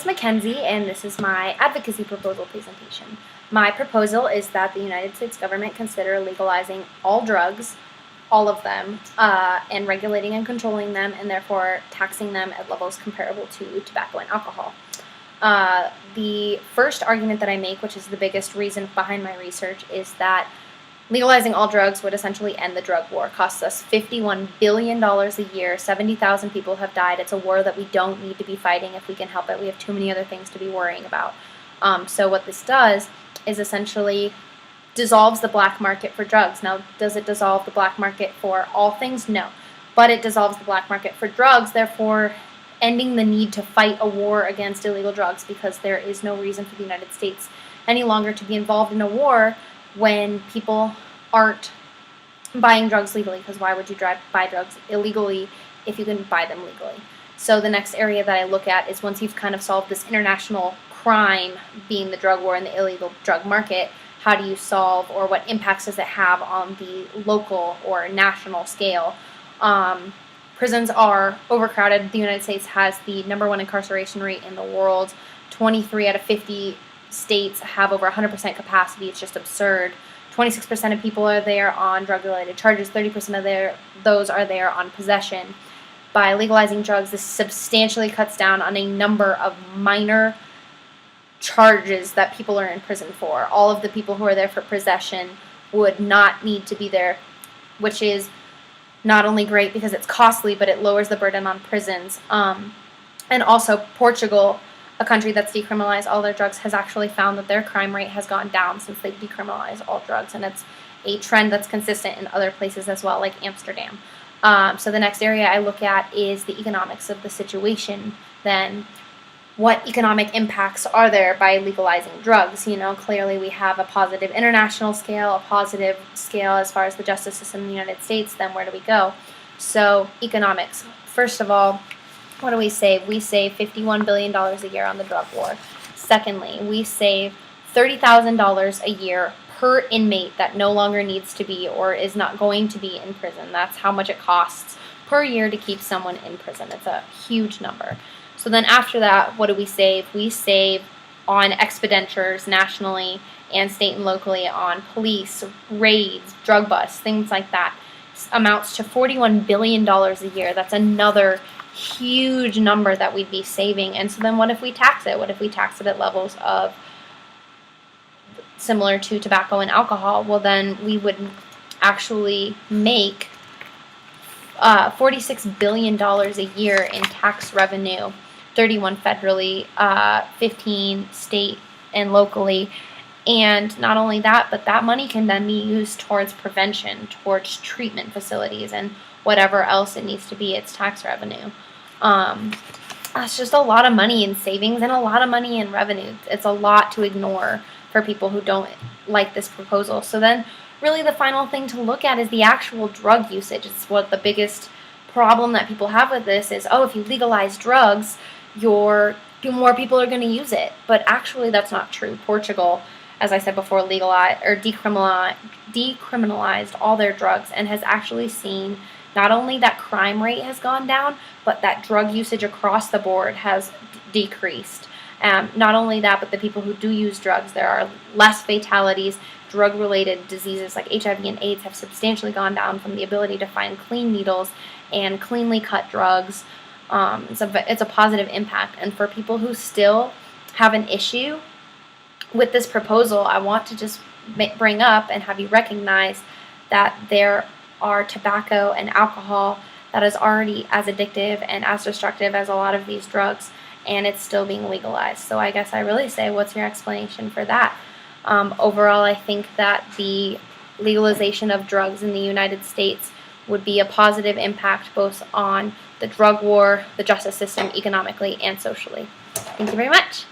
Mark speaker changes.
Speaker 1: Mackenzie, and this is my advocacy proposal presentation. My proposal is that the United States government consider legalizing all drugs, all of them, and regulating and controlling them, and therefore taxing them at levels comparable to tobacco and alcohol. The first argument that I make, which is the biggest reason behind my research, is that legalizing all drugs would essentially end the drug war. It costs us $51 billion a year. 70,000 people have died. It's a war that we don't need to be fighting if we can help it. We have too many other things to be worrying about. So what this does is essentially dissolves the black market for drugs. Now, does it dissolve the black market for all things? No. But it dissolves the black market for drugs, therefore ending the need to fight a war against illegal drugs, because there is no reason for the United States any longer to be involved in a war when people aren't buying drugs legally, because why would you buy drugs illegally if you can buy them legally? So the next area that I look at is, once you've kind of solved this international crime being the drug war and the illegal drug market, how do you solve, or what impacts does it have on the local or national scale? Prisons are overcrowded. The United States has the #1 incarceration rate in the world. 23 out of 50 states have over 100% capacity. It's just absurd. 26% of people are there on drug-related charges. 30% of those are there on possession. By legalizing drugs, this substantially cuts down on a number of minor charges that people are in prison for. All of the people who are there for possession would not need to be there, which is not only great because it's costly, but it lowers the burden on prisons. And also, Portugal, a country that's decriminalized all their drugs, has actually found that their crime rate has gone down since they've decriminalized all drugs, and it's a trend that's consistent in other places as well, like Amsterdam. So the next area I look at is the economics of the situation. Then, what economic impacts are there by legalizing drugs? You know, clearly we have a positive international scale, a positive scale as far as the justice system in the United States. Then where do we go? So economics. First of all, what do we save? We save $51 billion a year on the drug war. Secondly, we save $30,000 a year per inmate that no longer needs to be or is not going to be in prison. That's how much it costs per year to keep someone in prison. It's a huge number. So then after that, what do we save? We save on expenditures nationally and state and locally on police, raids, drug busts, things like that. Amounts to $41 billion a year. That's another huge number that we'd be saving. And so then what if we tax it? What if we tax it at levels of similar to tobacco and alcohol? Well, then we would actually make $46 billion a year in tax revenue, 31 federally, 15 state and locally. And not only that, but that money can then be used towards prevention, towards treatment facilities, and whatever else it needs to be. It's tax revenue. That's just a lot of money in savings and a lot of money in revenue. It's a lot to ignore for people who don't like this proposal. So then really the final thing to look at is the actual drug usage. It's what the biggest problem that people have with this is, oh, if you legalize drugs, more people are going to use it. But actually that's not true. Portugal, as I said before, legalized or decriminalized all their drugs and has actually seen not only that crime rate has gone down, but that drug usage across the board has decreased. Not only that, but the people who do use drugs, there are less fatalities. Drug-related diseases like HIV and AIDS have substantially gone down from the ability to find clean needles and cleanly cut drugs. It's a positive impact. And for people who still have an issue with this proposal, I want to just bring up and have you recognize that there are tobacco and alcohol that is already as addictive and as destructive as a lot of these drugs, and it's still being legalized. So I guess I really say, what's your explanation for that? Overall, I think that the legalization of drugs in the United States would be a positive impact both on the drug war, the justice system, economically, and socially. Thank you very much.